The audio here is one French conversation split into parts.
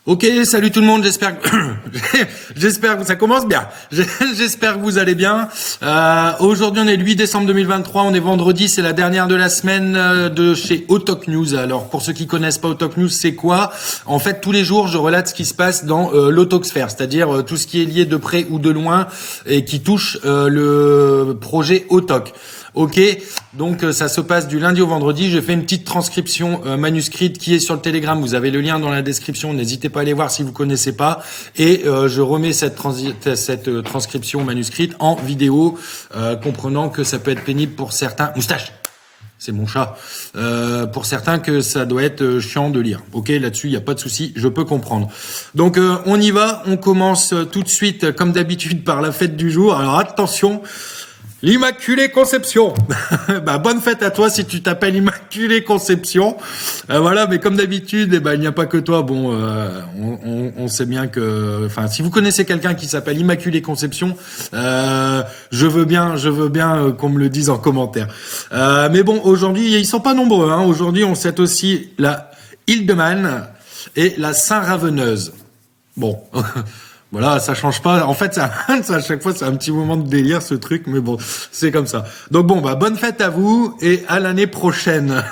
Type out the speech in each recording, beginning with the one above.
Ok, salut tout le monde, j'espère que j'espère que ça commence bien. J'espère que vous allez bien. Aujourd'hui, on est le 8 décembre 2023, on est vendredi, c'est la dernière de la semaine de chez Autok News. Alors, pour ceux qui connaissent pas Autok News, c'est quoi? En fait, tous les jours, je relate ce qui se passe dans l'autosphère, c'est-à-dire tout ce qui est lié de près ou de loin et qui touche le projet Autok. Ok, donc ça se passe du lundi au vendredi. Je fais une petite transcription manuscrite qui est sur le Telegram. Vous avez le lien dans la description. N'hésitez pas à aller voir si vous connaissez pas. Et je remets cette transcription manuscrite en vidéo, comprenant que ça peut être pénible pour certains. Moustache, c'est mon chat. Pour certains que ça doit être chiant de lire. Ok, là-dessus, il n'y a pas de souci, je peux comprendre. Donc on y va. On commence tout de suite, comme d'habitude, par la fête du jour. Alors attention. L'Immaculée Conception. Bah, bonne fête à toi si tu t'appelles Immaculée Conception. Voilà, mais comme d'habitude, il n'y a pas que toi. Bon, on sait bien que, enfin, si vous connaissez quelqu'un qui s'appelle Immaculée Conception, je veux bien qu'on me le dise en commentaire. Mais bon, aujourd'hui, ils sont pas nombreux. Hein. Aujourd'hui, on sait aussi la Hildeman et la Saint-Raveneuse. Bon. Voilà, ça change pas. En fait, ça, à chaque fois, c'est un petit moment de délire, ce truc, mais bon, c'est comme ça. Donc bon, bah, bonne fête à vous et à l'année prochaine.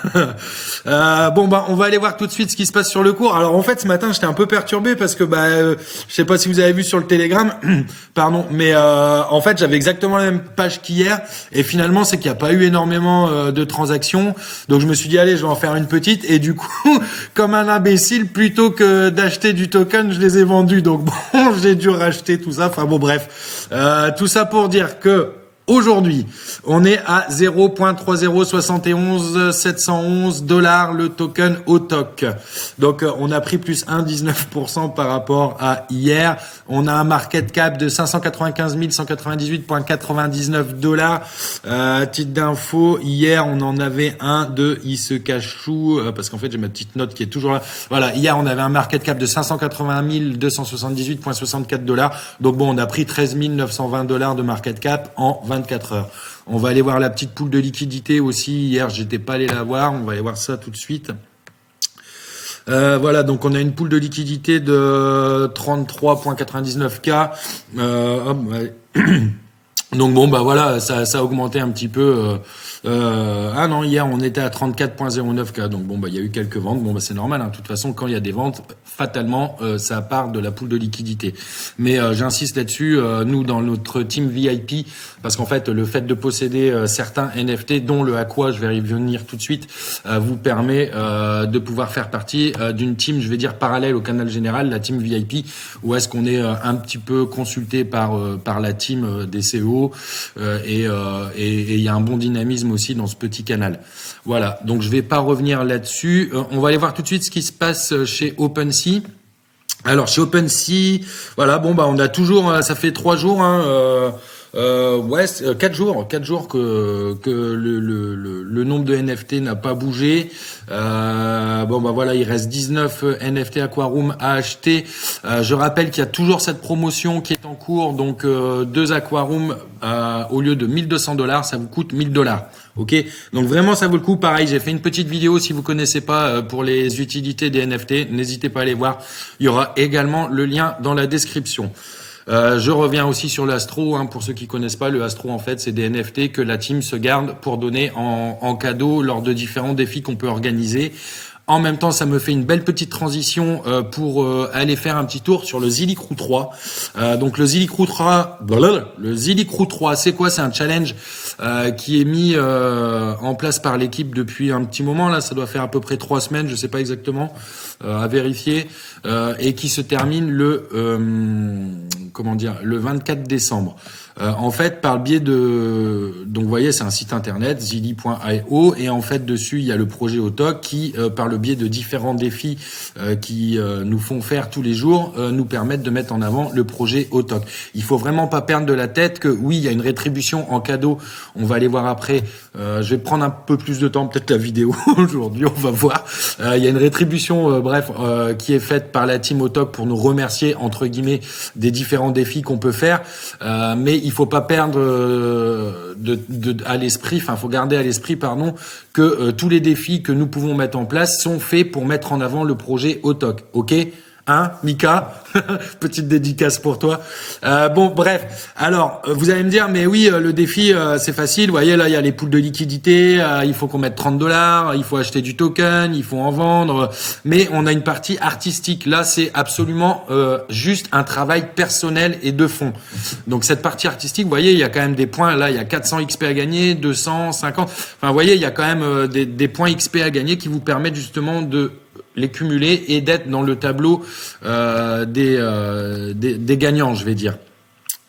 Bon, bah, on va aller voir tout de suite ce qui se passe sur le cours. Alors, en fait, ce matin, j'étais un peu perturbé parce que, je sais pas si vous avez vu sur le Telegram, pardon, mais en fait, j'avais exactement la même page qu'hier et finalement, c'est qu'il n'y a pas eu énormément de transactions. Donc, je me suis dit, allez, je vais en faire une petite et du coup, comme un imbécile, plutôt que d'acheter du token, je les ai vendus. Donc bon, j'ai dû racheter tout ça. Enfin bon, bref. Tout ça pour dire que aujourd'hui, on est à 0.3071 711 $ le token Autok. Donc, on a pris plus 1,19% par rapport à hier. On a un market cap de 595 198,99 $. Titre d'info, hier, on en avait un de il se cache où, parce qu'en fait, j'ai ma petite note qui est toujours là. Voilà, hier, on avait un market cap de 580 278,64 $. Donc bon, on a pris 13 920 $ de market cap en 24 heures. On va aller voir la petite poule de liquidité aussi. Hier, j'étais pas allé la voir. On va aller voir ça tout de suite. Voilà, donc on a une poule de liquidité de 33,99K. Donc bon, bah voilà, ça a augmenté un petit peu. Ah non, hier on était à 34,09K. Donc bon, bah il y a eu quelques ventes. Bon, bah c'est normal. Hein. De toute façon, quand il y a des ventes, fatalement, ça part de la poule de liquidité. Mais j'insiste là-dessus. Nous, dans notre team VIP, parce qu'en fait, le fait de posséder certains NFT, dont le Aqua, je vais y venir tout de suite, vous permet de pouvoir faire partie d'une team, je vais dire parallèle au canal général, la team VIP, où est-ce qu'on est un petit peu consulté par la team des CEO et il y a un bon dynamisme aussi dans ce petit canal. Voilà, donc je vais pas revenir là-dessus. On va aller voir tout de suite ce qui se passe chez OpenSea. Alors chez OpenSea, voilà, bon bah on a toujours, ça fait 3 jours, hein, 4 jours que le nombre de NFT n'a pas bougé. Bon bah voilà, il reste 19 NFT Aquaroom à acheter. Je rappelle qu'il y a toujours cette promotion qui est en cours, donc 2 Aquaroom au lieu de 1200 $, ça vous coûte 1000 $. Ok, donc vraiment ça vaut le coup. Pareil, j'ai fait une petite vidéo si vous connaissez pas pour les utilités des NFT, n'hésitez pas à aller voir. Il y aura également le lien dans la description. Je reviens aussi sur l'Astro, hein, pour ceux qui connaissent pas, le Astro en fait c'est des NFT que la team se garde pour donner en cadeau lors de différents défis qu'on peut organiser. En même temps, ça me fait une belle petite transition pour aller faire un petit tour sur le Zillicrew 3. Donc le Zillicrew 3, c'est quoi? C'est un challenge qui est mis en place par l'équipe depuis un petit moment. Là, ça doit faire à peu près 3 semaines, je sais pas exactement, à vérifier, et qui se termine le 24 décembre. En fait, par le biais de, donc vous voyez, c'est un site internet, zilli.io, et en fait dessus il y a le projet Autok qui, par le biais de différents défis qui nous font faire tous les jours, nous permettent de mettre en avant le projet Autok. Il faut vraiment pas perdre de la tête que oui, il y a une rétribution en cadeau. On va aller voir après. Je vais prendre un peu plus de temps, peut-être la vidéo aujourd'hui, on va voir. Il y a une rétribution, qui est faite par la team Autok pour nous remercier entre guillemets des différents défis qu'on peut faire, mais il faut pas perdre à l'esprit, enfin, faut garder à l'esprit, que tous les défis que nous pouvons mettre en place sont faits pour mettre en avant le projet Autok. Ok, Hein, Mika? Petite dédicace pour toi. Bon, bref. Alors, vous allez me dire, mais oui, le défi, c'est facile. Vous voyez, là, il y a les poules de liquidité. Il faut qu'on mette $30. Il faut acheter du token. Il faut en vendre. Mais on a une partie artistique. Là, c'est absolument juste un travail personnel et de fond. Donc, cette partie artistique, vous voyez, il y a quand même des points. Là, il y a 400 XP à gagner, 200, 50. Enfin, vous voyez, il y a quand même des points XP à gagner qui vous permettent justement de les cumuler et d'être dans le tableau des gagnants, je vais dire.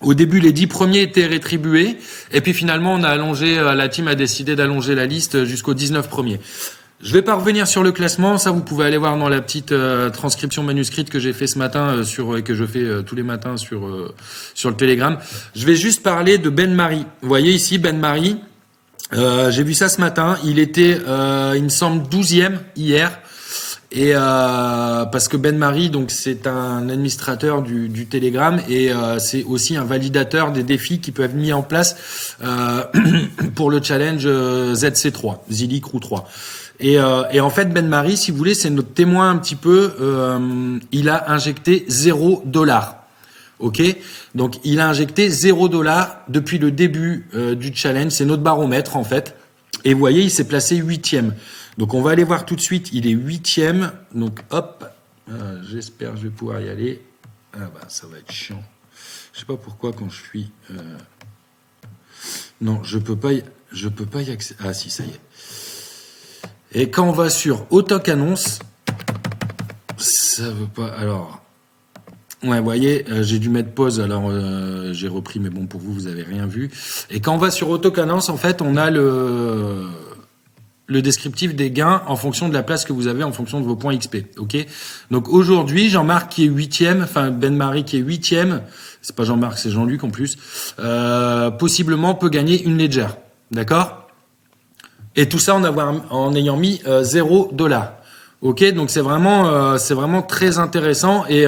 Au début, les 10 premiers étaient rétribués, et puis finalement, on a allongé, la team a décidé d'allonger la liste jusqu'aux 19 premiers. Je vais pas revenir sur le classement, ça vous pouvez aller voir dans la petite transcription manuscrite que j'ai fait ce matin et que je fais tous les matins sur le Telegram. Je vais juste parler de Ben Mari. Vous voyez ici Ben Mari. J'ai vu ça ce matin. Il était, il me semble, 12e hier. Et parce que Ben Mari, donc c'est un administrateur du Telegram et c'est aussi un validateur des défis qui peuvent être mis en place pour le challenge ZC3, Zilli Crew 3. Et en fait, Ben Mari, si vous voulez, c'est notre témoin un petit peu. Il a injecté $0. Ok, donc il a injecté $0 depuis le début du challenge. C'est notre baromètre en fait. Et vous voyez, il s'est placé 8e. Donc on va aller voir tout de suite, il est 8e, donc hop, j'espère que je vais pouvoir y aller. Ah bah ça va être chiant. Je sais pas pourquoi quand je suis... Non, je peux pas y accéder. Ah si, ça y est. Et quand on va sur Autoc Annonce, ça veut pas... Alors... Ouais, vous voyez, j'ai dû mettre pause, alors j'ai repris, mais bon, pour vous, vous avez rien vu. Et quand on va sur Autoc Annonce, en fait, on a le descriptif des gains en fonction de la place que vous avez, en fonction de vos points XP. Ok. Donc aujourd'hui, Jean-Marc qui est 8e, enfin Ben Mari qui est 8e, c'est pas Jean-Marc, c'est Jean-Luc en plus, possiblement peut gagner une Ledger. D'accord. Et tout ça en ayant mis $0. Ok, donc c'est vraiment très intéressant et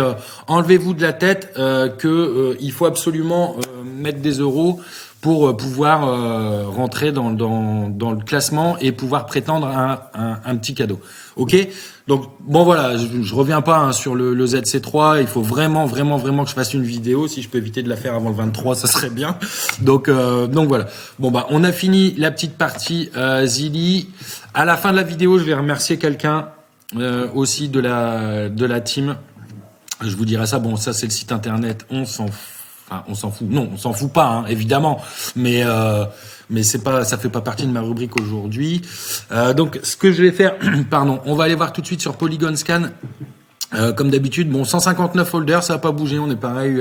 enlevez-vous de la tête que il faut absolument mettre des euros pour pouvoir rentrer dans le classement et pouvoir prétendre à un petit cadeau. Ok, donc bon voilà, je reviens pas sur le ZC3. Il faut vraiment que je fasse une vidéo. Si je peux éviter de la faire avant le 23, ça serait bien. Donc voilà. Bon bah on a fini la petite partie Zilli. À la fin de la vidéo, je vais remercier quelqu'un. Aussi de la team, je vous dirai ça. Bon, ça c'est le site internet. On s'en fout. Non, on s'en fout pas, hein, évidemment. Mais c'est pas, ça fait pas partie de ma rubrique aujourd'hui. Donc, ce que je vais faire, pardon, on va aller voir tout de suite sur Polygon Scan. Comme d'habitude, bon, 159 holders, ça n'a pas bougé. On est pareil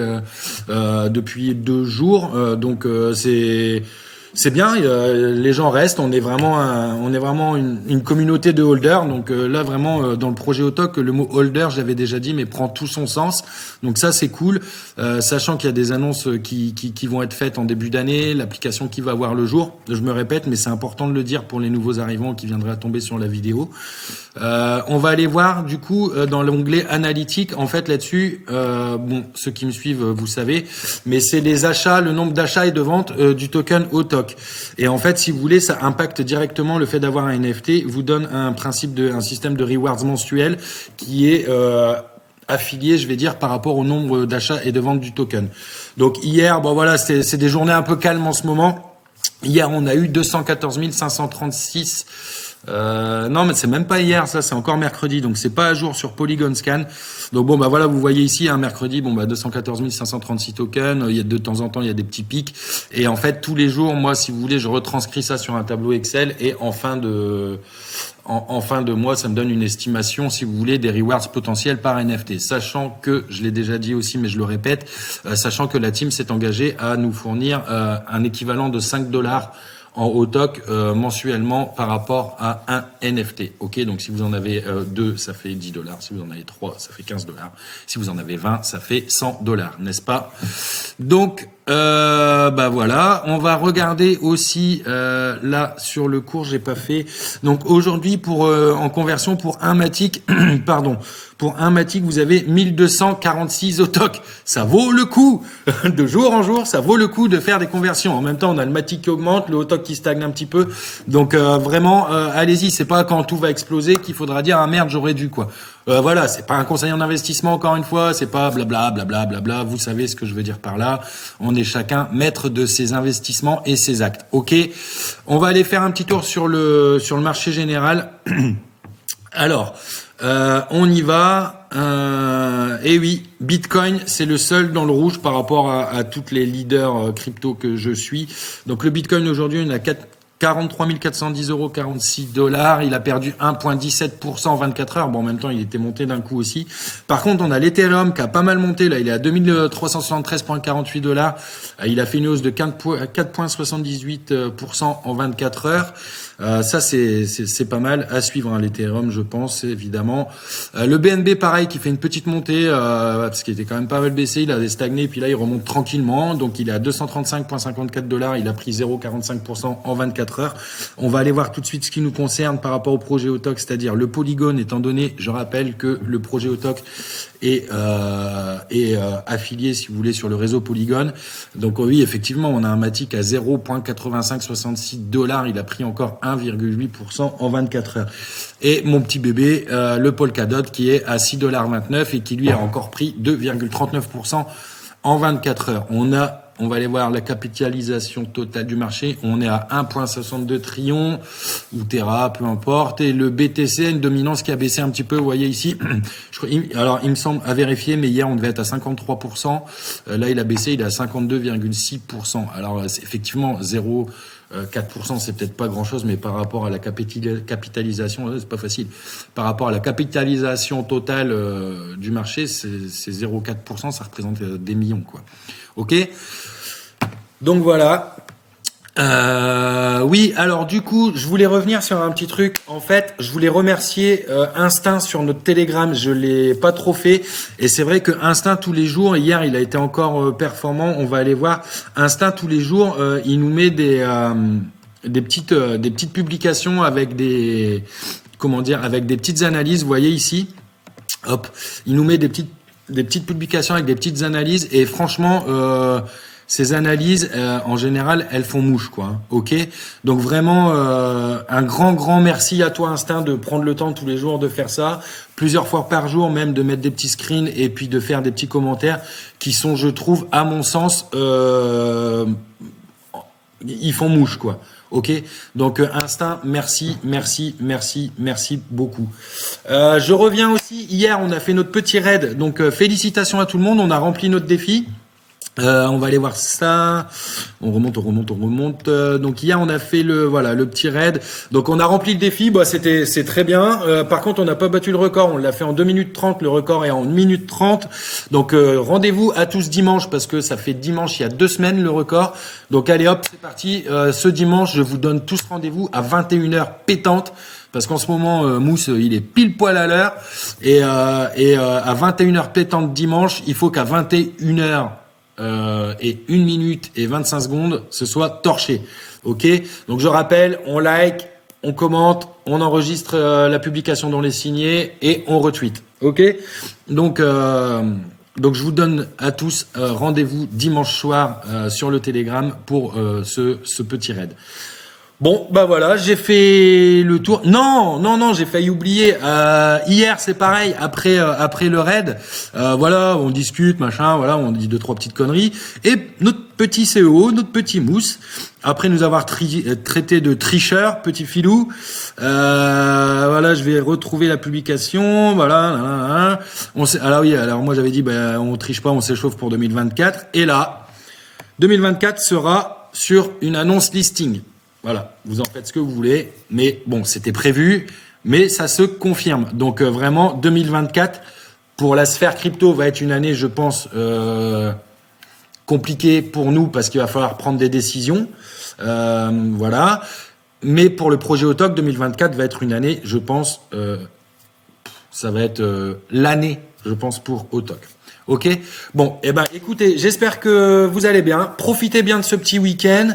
depuis 2 jours. Donc c'est bien, les gens restent, on est vraiment une communauté de holders. Donc là vraiment dans le projet Autoc, le mot holder, j'avais déjà dit, mais prend tout son sens. Donc ça c'est cool, sachant qu'il y a des annonces qui vont être faites en début d'année, l'application qui va voir le jour. Je me répète, mais c'est important de le dire pour les nouveaux arrivants qui viendraient à tomber sur la vidéo. On va aller voir du coup dans l'onglet analytique. En fait là-dessus, bon, ceux qui me suivent, vous savez, mais c'est les achats, le nombre d'achats et de ventes du token Autoc. Et en fait, si vous voulez, ça impacte directement le fait d'avoir un NFT, vous donne un système de rewards mensuel qui est affilié, je vais dire, par rapport au nombre d'achats et de ventes du token. Donc hier, bon voilà, c'est des journées un peu calmes en ce moment. Hier, on a eu 214 536. Non, mais c'est même pas hier, ça, c'est encore mercredi, donc c'est pas à jour sur Polygon Scan. Donc bon, bah voilà, vous voyez ici, un mercredi, bon bah 214 536 tokens. Il y a de temps en temps, il y a des petits pics. Et en fait, tous les jours, moi, si vous voulez, je retranscris ça sur un tableau Excel et en fin de mois, ça me donne une estimation, si vous voulez, des rewards potentiels par NFT. Sachant que, je l'ai déjà dit aussi, mais je le répète, sachant que la team s'est engagée à nous fournir un équivalent de $5 en Autoc mensuellement par rapport à un NFT. Ok, donc si vous en avez 2, ça fait $10. Si vous en avez 3, ça fait $15. Si vous en avez 20, ça fait $100, n'est-ce pas? Donc bah voilà, on va regarder aussi là sur le cours, j'ai pas fait. Donc aujourd'hui pour en conversion pour un Matic, pardon, pour un Matic vous avez 1246 au TOC. Ça vaut le coup de jour en jour, ça vaut le coup de faire des conversions. En même temps, on a le Matic qui augmente, le TOC qui stagne un petit peu. Donc vraiment, allez-y. C'est pas quand tout va exploser qu'il faudra dire ah merde j'aurais dû quoi. Voilà, c'est pas un conseil en investissement encore une fois, c'est pas blabla blabla blabla. Vous savez ce que je veux dire par là. On est chacun maître de ses investissements et ses actes. Ok, on va aller faire un petit tour sur le marché général. Alors, on y va. Et oui, Bitcoin, c'est le seul dans le rouge par rapport à toutes les leaders crypto que je suis. Donc le Bitcoin aujourd'hui, on a 43 410 €, 46 $. Il a perdu 1,17% en 24 heures. Bon, en même temps, il était monté d'un coup aussi. Par contre, on a l'Ethereum qui a pas mal monté. Là, il est à 2373,48 $. Il a fait une hausse de 4,78% en 24 heures. Ça, c'est pas mal à suivre, hein, l'Ethereum, je pense, évidemment. Le BNB, pareil, qui fait une petite montée, parce qu'il était quand même pas mal baissé. Il avait stagné, puis là, il remonte tranquillement. Donc, il est à 235,54 $. Il a pris 0,45% en 24 heures. On va aller voir tout de suite ce qui nous concerne par rapport au projet Autoc, c'est-à-dire le Polygon, étant donné, je rappelle que le projet Autoc est affilié, si vous voulez, sur le réseau Polygon. Donc oui, effectivement, on a un Matic à 0,8566 $. Il a pris encore 1,8% en 24 heures. Et mon petit bébé, le Polkadot, qui est à 6,29 $ et qui lui a encore pris 2,39% en 24 heures. On va aller voir la capitalisation totale du marché. On est à 1,62 trillion ou Terra, peu importe. Et le BTC, une dominance qui a baissé un petit peu. Vous voyez ici. Alors, il me semble à vérifier, mais hier, on devait être à 53%. Là, il a baissé, il est à 52,6%. Alors, c'est effectivement 0,4%, c'est peut-être pas grand-chose, mais par rapport à la capitalisation, c'est pas facile. Par rapport à la capitalisation totale du marché, c'est 0,4%, ça représente des millions, quoi. Ok. Donc voilà. Oui, alors du coup, je voulais revenir sur un petit truc. En fait, je voulais remercier Instinct sur notre Telegram. Je l'ai pas trop fait, et c'est vrai que Instinct tous les jours. Hier, il a été encore performant. On va aller voir. Instinct tous les jours, il nous met des petites publications avec des avec des petites analyses. Vous voyez ici. Hop, il nous met des petites publications avec des petites analyses, et franchement, ces analyses, en général, elles font mouche, quoi. Hein, ok. Donc vraiment, un grand merci à toi, Instinct, de prendre le temps tous les jours de faire ça, plusieurs fois par jour, même de mettre des petits screens et puis de faire des petits commentaires qui sont, je trouve, à mon sens, ils font mouche, quoi. Ok, donc Instinct, merci beaucoup. Je reviens aussi, hier on a fait notre petit raid, donc félicitations à tout le monde, on a rempli notre défi. On va aller voir ça. On remonte. Donc hier on a fait le petit raid. Donc on a rempli le défi. Bah c'est très bien. Par contre on n'a pas battu le record. On l'a fait en 2 minutes 30. Le record est en 1 minute 30. Donc rendez-vous à tous dimanche, parce que ça fait dimanche il y a 2 semaines le record. Donc allez hop, c'est parti. Ce dimanche je vous donne tous rendez-vous à 21h pétante. Parce qu'en ce moment, Mousse, il est pile poil à l'heure. Et à 21h pétante dimanche, il faut qu'à 21h et 1 minute et 25 secondes, ce soit torché. Ok. Donc je rappelle, on like, on commente, on enregistre la publication dont on est signé et on retweet. Ok. Donc je vous donne à tous rendez-vous dimanche soir sur le Telegram pour ce petit raid. Bon, bah voilà, j'ai fait le tour. Non, j'ai failli oublier. Hier, c'est pareil. Après le raid, voilà, on discute, machin, voilà, on dit 2-3 petites conneries. Et notre petit CEO, notre petit Mousse, après nous avoir traité de tricheur, petit filou, voilà, je vais retrouver la publication, voilà. Alors moi j'avais dit, on triche pas, on s'échauffe pour 2024. Et là, 2024 sera sur une annonce listing. Voilà, vous en faites ce que vous voulez, mais bon, c'était prévu, mais ça se confirme. Donc vraiment, 2024, pour la sphère crypto, va être une année, je pense, compliquée pour nous, parce qu'il va falloir prendre des décisions. Voilà. Mais pour le projet Autoc, 2024 va être une année, je pense, ça va être l'année, je pense, pour Autoc. Ok. Bon, écoutez, j'espère que vous allez bien. Profitez bien de ce petit week-end.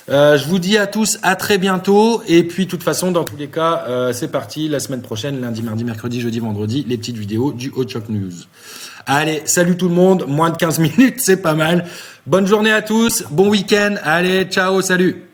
Je vous dis à tous à très bientôt. Et puis, de toute façon, dans tous les cas, c'est parti. La semaine prochaine, lundi, mardi, mercredi, jeudi, vendredi, les petites vidéos du Hot Choc News. Allez, salut tout le monde. Moins de 15 minutes, c'est pas mal. Bonne journée à tous. Bon week-end. Allez, ciao, salut.